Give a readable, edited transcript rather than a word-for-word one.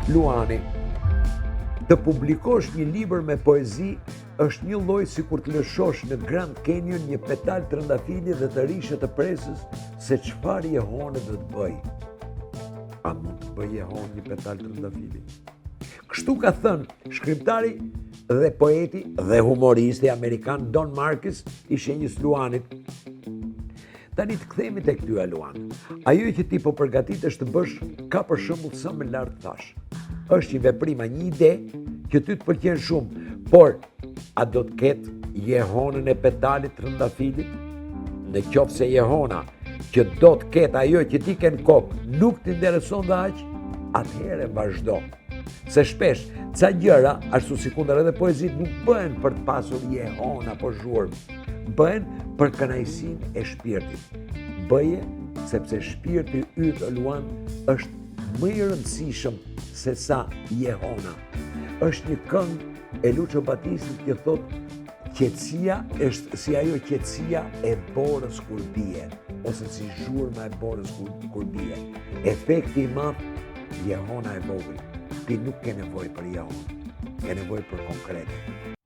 Luani, të publikosh një libër me poezi është një lloj si kur të lëshosh në Grand Canyon një petal trëndafili dhe të rishe të presës se çfarë jehone do të bëj. A mund të bëj jehon një petal trëndafili? Kështu ka thënë shkrimtari dhe poeti dhe humoristi amerikan Don Marquis i shenjës Luanit. Tani të kthehemi tek ty Luan. Ajo që ti po përgatitesh të bësh ka për shembull sa më lart thash. Është një veprim, një ide që ty të pëlqen shumë, por a do të ketë jehonën e petalit trëndafilit? Në qoftë se jehona që do të ketë ajo që ti ke në kokë nuk t'intereson dhe aq, atëherë vazhdo. Se shpesh, ca gjëra, ashtu si kundër edhe poezit, nuk bëhen për të pasur jehon apo zhurmë, bëhen për kënaqësinë e shpirtit. Bëje sepse shpirti yt Luan është më i rëndësishëm se sa jehona. Është një këngë e Lucio Batistit që thotë qetësia është si ajo qetësia e borës kur bie, ose si zhurma e borës kur bie. Efekti i madh, jehona e vogël. Ti nuk ke nevojë për jehon, ke nevojë për konkrete.